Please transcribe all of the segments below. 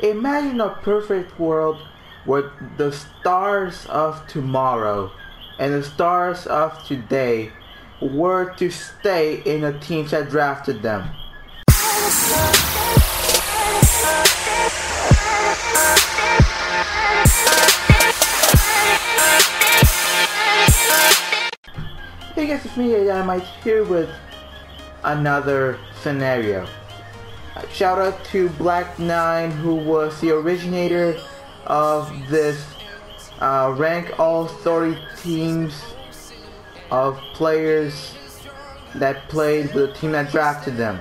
Imagine a perfect world where the stars of tomorrow and the stars of today were to stay in the teams that drafted them. Hey guys, it's me, JDynamite, here with another scenario. Shout out to Black9, who was the originator of this rank all 30 teams of players that played with the team that drafted them.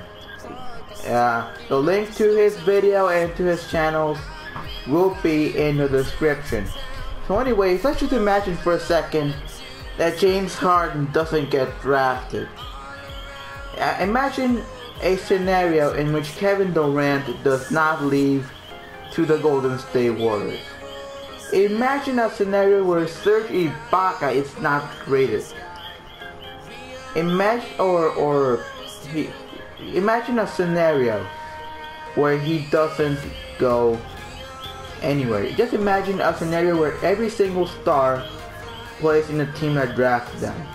The link to his video and to his channels will be in the description. So anyways, let's just imagine for a second that James Harden doesn't get drafted. Imagine a scenario in which Kevin Durant does not leave to the Golden State Warriors. Imagine a scenario where Serge Ibaka is not traded. Imagine a scenario where he doesn't go anywhere. Just imagine a scenario where every single star plays in the team that drafted them.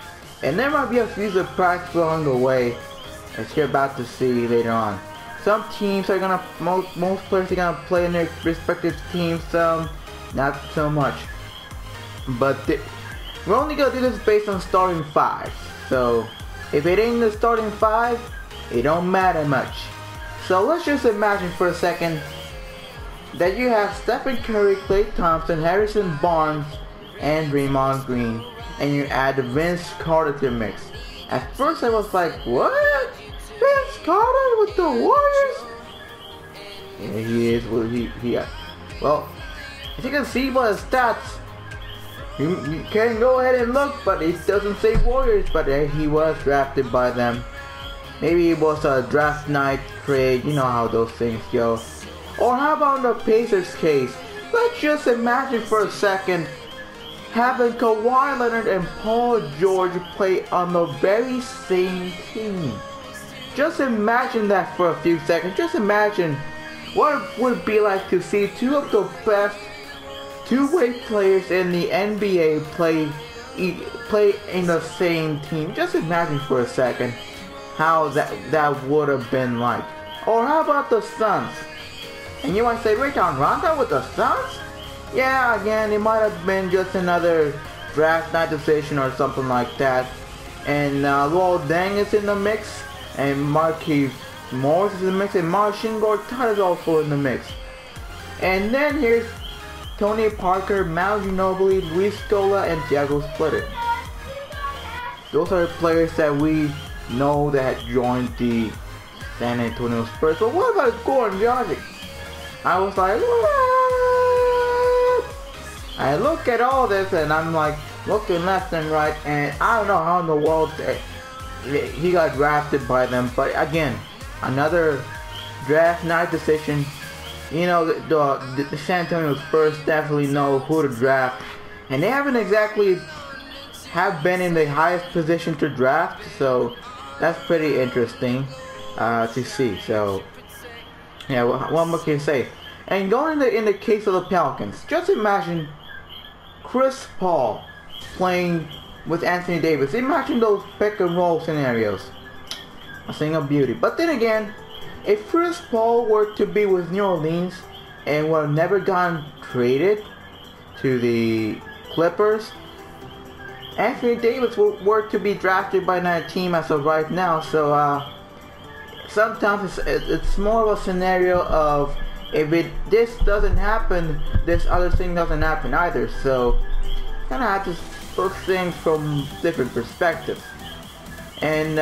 And there might be a few surprises along the way, as you're about to see later on. Some teams are gonna, most players are gonna play in their respective teams, some not so much. But we're only gonna do this based on starting 5. So if it ain't the starting 5, it don't matter much. So let's just imagine for a second that you have Stephen Curry, Klay Thompson, Harrison Barnes, and Draymond Green, and you add Vince Carter to the mix. At first I was like, what? Vince Carter with the Warriors? Yeah, he is. Well, as you can see by the stats, you can go ahead and look, but it doesn't say Warriors, but he was drafted by them. Maybe it was a draft night trade, you know how those things go. Or how about in the Pacers case? Let's just imagine for a second having Kawhi Leonard and Paul George play on the very same team. Just imagine that for a few seconds. Just imagine what it would be like to see two of the best two-way players in the NBA play in the same team. Just imagine for a second how that would have been like. Or how about the Suns? And you might say, Rajon Rondo with the Suns? Yeah, again, it might have been just another draft night decision or something like that. And Luol Deng is in the mix, and Markieff Morris is in the mix, and Marcin Gortat is also in the mix. And then here's Tony Parker, Manu Ginobili, Luis Scola, and Thiago Splitter. Those are players that we know that joined the San Antonio Spurs. But what about Goran Dragic? I was like, what? I look at all this and I'm like looking left and right, and I don't know how in the world he got drafted by them. But again, another draft night decision. You know, the San Antonio Spurs definitely know who to draft, and they haven't exactly have been in the highest position to draft, so that's pretty interesting to see. So yeah, what more can you say? And going in the case of the Pelicans, just imagine Chris Paul playing with Anthony Davis. Imagine those pick and roll scenarios. A thing of beauty. But then again, if Chris Paul were to be with New Orleans and would have never gotten traded to the Clippers, Anthony Davis were to be drafted by that team as of right now. So sometimes it's more of a scenario of, if this doesn't happen, this other thing doesn't happen either. So kind of have to look things from different perspectives. And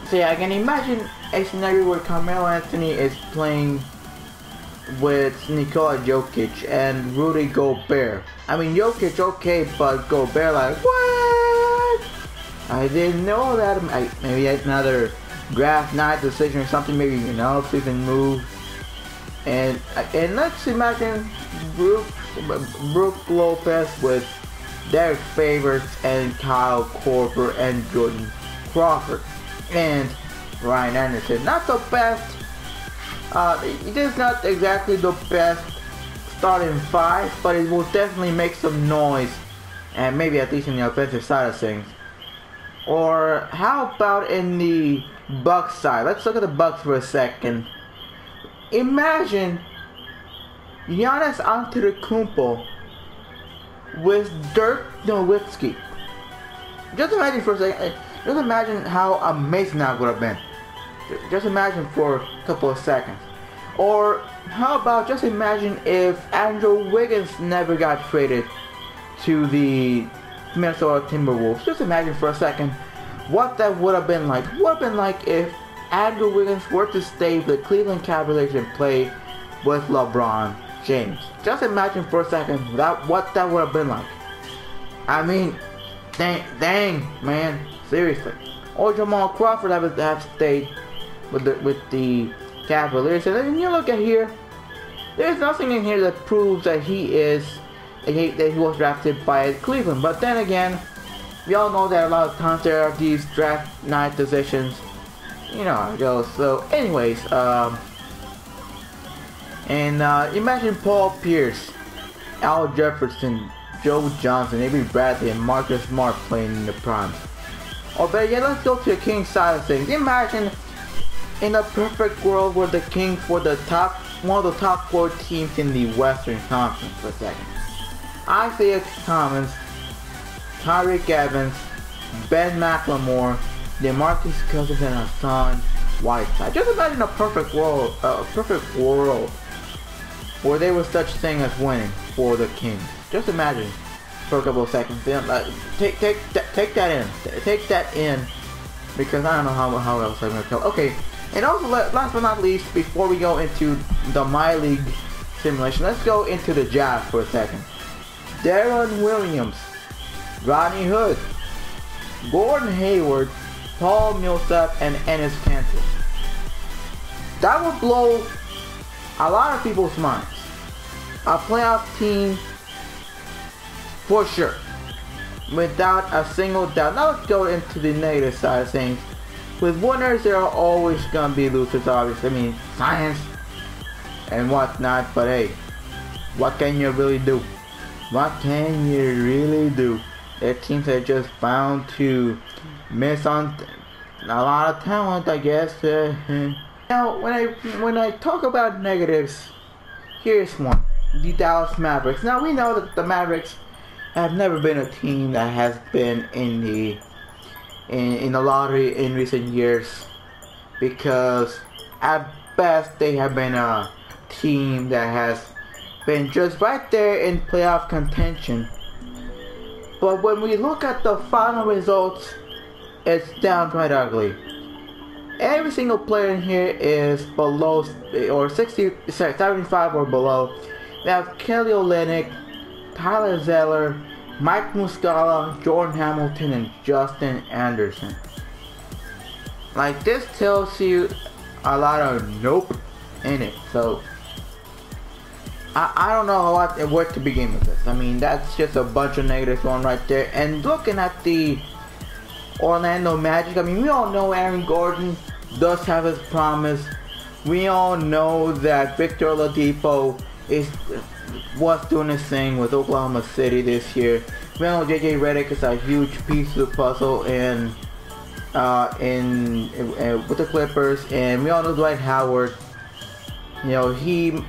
so yeah, I can imagine a scenario where Carmelo Anthony is playing with Nikola Jokic and Rudy Gobert. I mean, Jokic okay, but Gobert like, what? I didn't know that. Maybe it's another draft night decision or something. Maybe an off-season move. And let's imagine Brook Lopez with Derek Favors and Kyle Korver and Jordan Crawford and Ryan Anderson. Not the best It is not exactly the best starting five, but it will definitely make some noise, and maybe at least in the offensive side of things. Or how about in the Bucks side? Let's look at the Bucks for a second. Imagine Giannis Antetokounmpo with Dirk Nowitzki. Just imagine for a second. Just imagine how amazing that would have been. Just imagine for a couple of seconds. Or how about just imagine if Andrew Wiggins never got traded to the Minnesota Timberwolves. Just imagine for a second what that would have been like. What would have been like if Andrew Wiggins were to stay with the Cleveland Cavaliers and play with LeBron James. Just imagine for a second what that would have been like. I mean, dang, man, seriously. Or Jamal Crawford have stayed with the Cavaliers. And then you look at here, there's nothing in here that proves that he was drafted by Cleveland. But then again, we all know that a lot of times there are these draft night decisions. You know how it goes. So anyways, imagine Paul Pierce, Al Jefferson, Joe Johnson, Avery Bradley, and Marcus Smart playing in the primes. Or better yet, let's go to the Kings side of things. Imagine in a perfect world where the Kings were one of the top 4 teams in the Western Conference for a second. Isaiah Thomas, Tyreek Evans, Ben McLemore, DeMarcus Cousins, and Hassan Whiteside. Just imagine a perfect world where there was such thing as winning for the Kings. Just imagine for a couple of seconds. Take that in, because I don't know how else I'm gonna tell. Okay, and also last but not least, before we go into the MyLEAGUE simulation, let's go into the Jazz for a second. Darren Williams, Rodney Hood, Gordon Hayward, Paul Millsap, and Enes Kanter. That would blow a lot of people's minds. A playoff team for sure, without a single doubt. Now let's go into the negative side of things. With winners, there are always gonna be losers, obviously. I mean, science and whatnot. But hey, what can you really do? What can you really do? There are teams that are just bound to miss on a lot of talent, I guess. Now, when I talk about negatives, here's one: the Dallas Mavericks. Now we know that the Mavericks have never been a team that has been in the lottery in recent years, because at best they have been a team that has been just right there in playoff contention. But when we look at the final results, it's downright ugly. Every single player in here is below, or 75 or below. We have Kelly Olynyk, Tyler Zeller, Mike Muscala, Jordan Hamilton, and Justin Anderson. Like, this tells you a lot of nope in it. So I don't know where to begin with this. I mean, that's just a bunch of negatives on right there. And looking at the Orlando Magic, I mean, we all know Aaron Gordon does have his promise. We all know that Victor Oladipo was doing his thing with Oklahoma City this year. We know JJ Redick is a huge piece of the puzzle with the Clippers, and we all know Dwight Howard. You know, he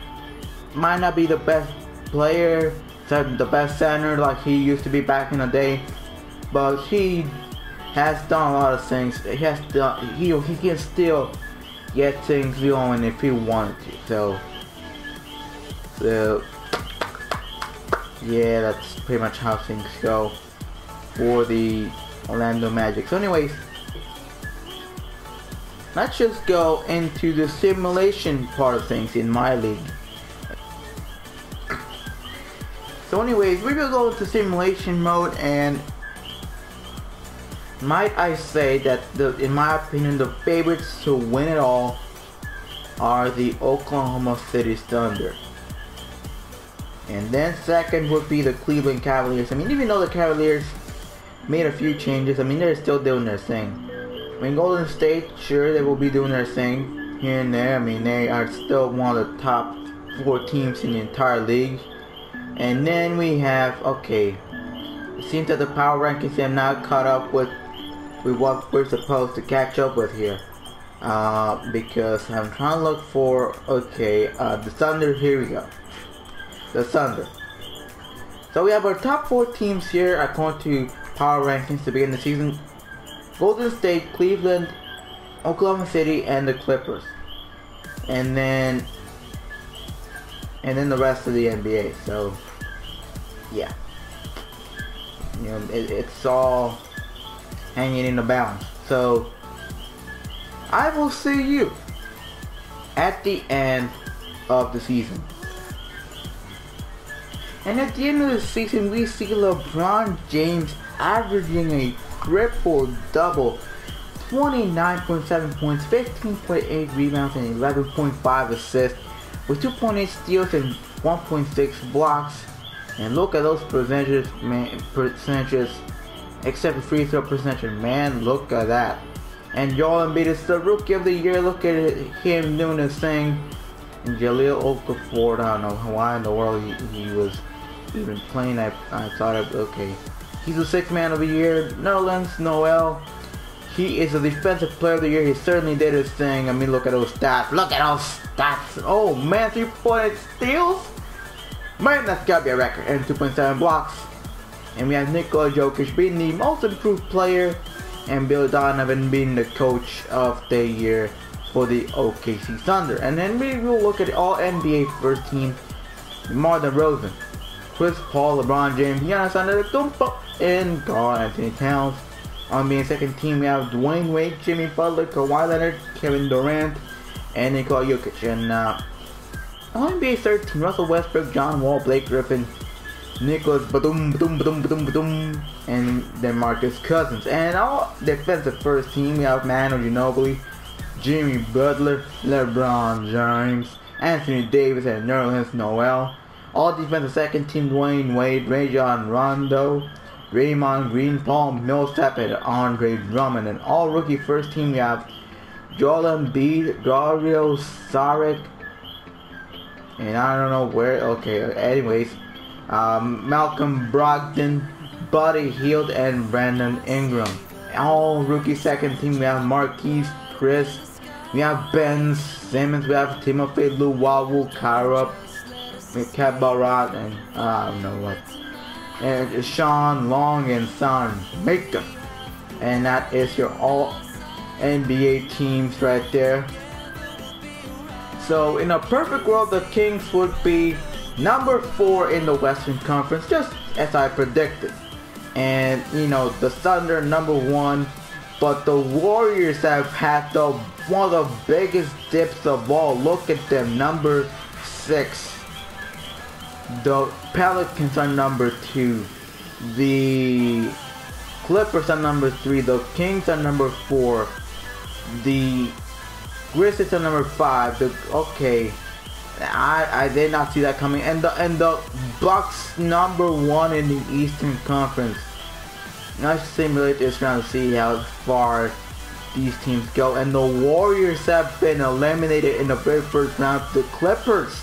might not be the best player, the best center like he used to be back in the day, but he has done a lot of things. He can still get things going if he wanted to. So yeah, that's pretty much how things go for the Orlando Magic. So anyways, let's just go into the simulation part of things in MyLEAGUE. So anyways, we will go into simulation mode, and might I say that in my opinion, the favorites to win it all are the Oklahoma City Thunder. And then second would be the Cleveland Cavaliers. I mean, even though the Cavaliers made a few changes, I mean, they're still doing their thing. I mean, Golden State, sure, they will be doing their thing. here and there. I mean, they are still one of the top 4 teams in the entire league. And then we have, okay, it seems that the power rankings have not caught up with what we're supposed to catch up with here. Because I'm trying to look for, okay, the Thunder. Here we go. The Thunder. So we have our top 4 teams here according to power rankings to begin the season. Golden State, Cleveland, Oklahoma City, and the Clippers. And then the rest of the NBA. So yeah, you know, it's all hanging in the balance. So I will see you at the end of the season. And at the end of the season, we see LeBron James averaging a triple-double, 29.7 points, 15.8 rebounds, and 11.5 assists, with 2.8 steals and 1.6 blocks. And look at those percentages, man, except for free throw percentage, man, look at that. And Joel Embiid is the Rookie of the Year. Look at him doing this thing. And Jahlil Okafor, I don't know why in the world he was even playing. I thought of, okay, he's the 6th man of the year. Nerlens Noel, he is a defensive player of the year. He certainly did his thing. I mean, look at those stats. Look at those stats. Oh man, 3.8 steals. Man, that's gotta be a record. And 2.7 blocks. And we have Nikola Jokic being the most improved player, and Bill Donovan being the coach of the year for the OKC Thunder. And then we will look at all NBA first team: DeMar DeRozan, Chris Paul, LeBron James, Giannis Antetokounmpo, and Karl Anthony Towns. On being second team, we have Dwayne Wade, Jimmy Butler, Kawhi Leonard, Kevin Durant, and Nikola Jokic. And on NBA third team, Russell Westbrook, John Wall, Blake Griffin, Nicholas Batum, and then Marcus Cousins. And all defensive first team, we have Manu Ginobili, Jimmy Butler, LeBron James, Anthony Davis, and Nerlens Noel. All defensive second team, Dwayne Wade, Rajon Rondo, Draymond Green, Paul Millsap, and Andre Drummond. And all rookie first team, we have Joel Embiid, Dario Saric, and I don't know where, okay, anyways, Malcolm Brogdon, Buddy Hield, and Brandon Ingram. All rookie second team, we have Marquise Chris, we have Ben Simmons, we have Timothy Luwawu, Kara, Kemba Rod, and I don't know what, and Sean Long and Son Maker. And that is your all NBA teams right there. So in a perfect world, the Kings would be number 4 in the Western Conference, just as I predicted. And you know, the Thunder number 1, but the Warriors have had one of the biggest dips of all. Look at them, number 6. The Pelicans are number 2. The Clippers are number 3. The Kings are number 4. The Grizzlies are number 5. Okay, I did not see that coming. And the Bucks number 1 in the Eastern Conference. Now let's simulate this round to see how far these teams go. And the Warriors have been eliminated in the very first round. The Clippers,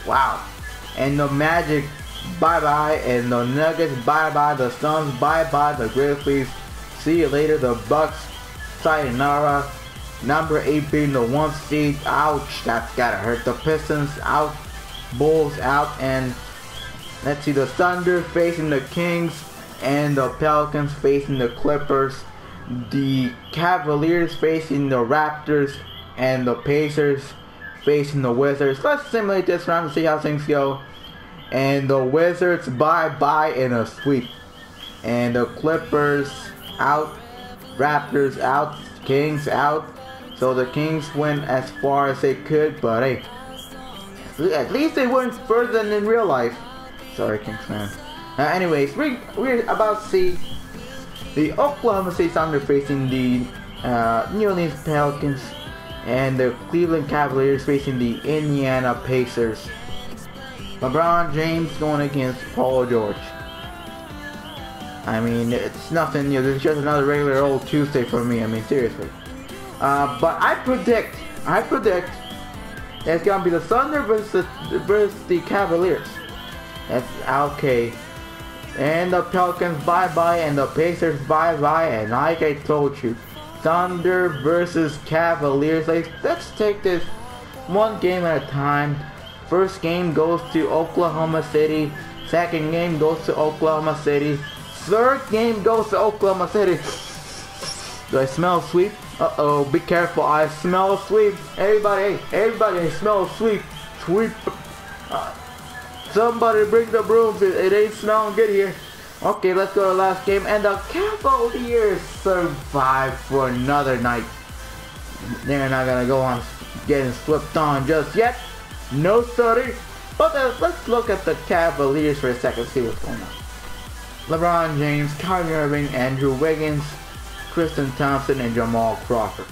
wow. And the Magic, bye bye. And the Nuggets, bye bye. The Suns, bye bye. The Grizzlies, see you later. The Bucks, sayonara. Number 8 being the 1 seed. Ouch, that's gotta hurt. The Pistons out, Bulls out, and let's see, the Thunder facing the Kings, and the Pelicans facing the Clippers. The Cavaliers facing the Raptors, and the Pacers facing the Wizards. Let's simulate this round to see how things go. And the Wizards bye bye in a sweep. And the Clippers out, Raptors out, Kings out. So the Kings went as far as they could, but hey, at least they went further than in real life. Sorry, Kings fans. Anyways, we're about to see the Oklahoma City Thunder facing the New Orleans Pelicans, and the Cleveland Cavaliers facing the Indiana Pacers. LeBron James going against Paul George. I mean, it's nothing new. This is just another regular old Tuesday for me. I mean, seriously. But I predict I predict it's gonna be the Thunder versus the Cavaliers. That's okay. And the Pelicans bye-bye, and the Pacers bye-bye, and like I told you, Thunder versus Cavaliers. Let's take this one game at a time. First game goes to Oklahoma City. Second game goes to Oklahoma City. Third game goes to Oklahoma City. Do I smell a sweep? Uh-oh, be careful, I smell a sweep. Everybody, I smell a sweep. Sweep. Somebody bring the brooms, it ain't smelling good here. Okay, let's go to the last game, and the Cavaliers survive for another night. They're not gonna go on getting slipped on just yet. No study. But let's look at the Cavaliers for a second, see what's going on. LeBron James, Kyrie Irving, Andrew Wiggins, Tristan Thompson, and Jamal Crawford.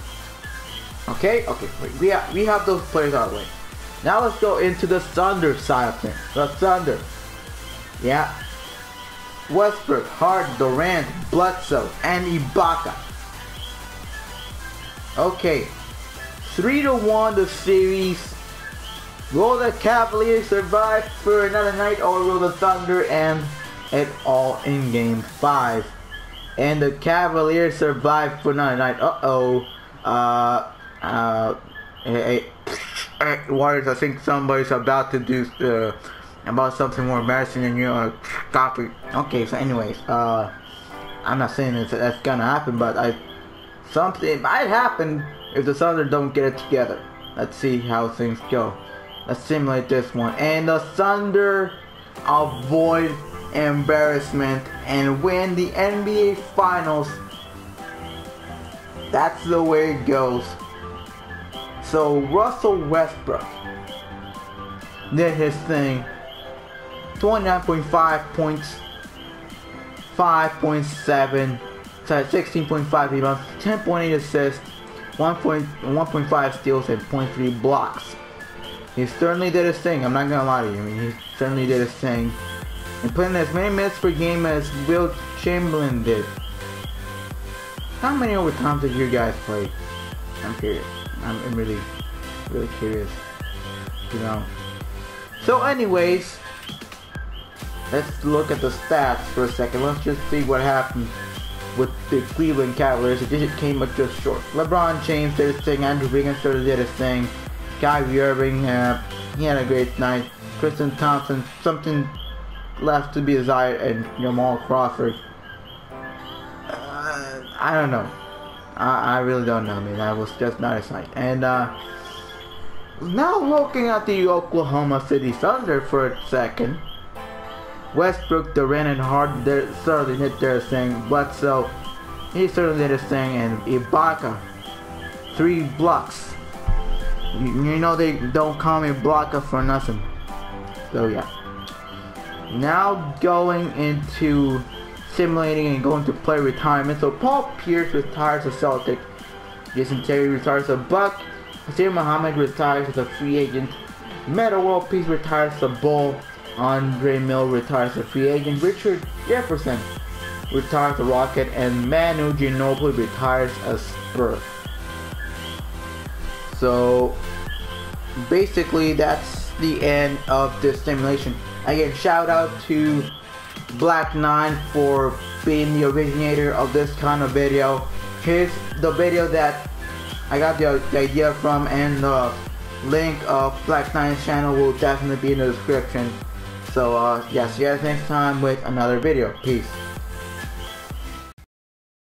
Okay, wait, we have those players out of the way. Now let's go into the Thunder side of things. The Thunder. Yeah. Westbrook, Harden, Durant, Bledsoe, and Ibaka. Okay. 3-1 the series. Will the Cavaliers survive for another night, or will the Thunder end it all in game 5? And the Cavaliers survive for another night. Hey, Warriors, I think somebody's about to do about something more embarrassing than you copy. Okay, so anyways, I'm not saying that's gonna happen, but something might happen if the Thunder don't get it together. Let's see how things go. Let's simulate this one, and the Thunder avoid embarrassment and win the NBA Finals. That's the way it goes. So Russell Westbrook did his thing. 29.5 points, 5.7, 16.5 rebounds, 10.8 assists, 1.5 steals, and 0.3 blocks. He certainly did his thing. I'm not gonna lie to you. I mean, he certainly did his thing. And playing as many minutes per game as Will Chamberlain did. How many overtimes did you guys play? I'm curious. I'm really curious. You know. So anyways, let's look at the stats for a second. Let's just see what happened with the Cleveland Cavaliers. It just came up just short. LeBron James did his thing. Andrew Wiggins sort of did his thing. Kyrie Irving, he had a great night. Tristan Thompson, something left to be desired, and Jamal Crawford. I don't know. I really don't know. I mean, that was just not his night. And now looking at the Oklahoma City Thunder for a second. Westbrook, Durant, and Harden certainly did their thing. Bledsoe, he certainly did his thing. And Ibaka, 3 blocks. You know they don't call me blocker for nothing. So yeah. Now going into simulating and going to play retirement. So Paul Pierce retires a Celtic. Jason Terry retires a Buck. Hassan Muhammad retires as a free agent. Meta World Peace retires a Bull. Andre Mill retires a free agent. Richard Jefferson retires a Rocket. And Manu Ginobili retires a Spur. So basically that's the end of this simulation. Again, shout out to Black9 for being the originator of this kind of video. Here's the video that I got the idea from, and the link of Black9's channel will definitely be in the description. So yeah, see you guys next time with another video. Peace.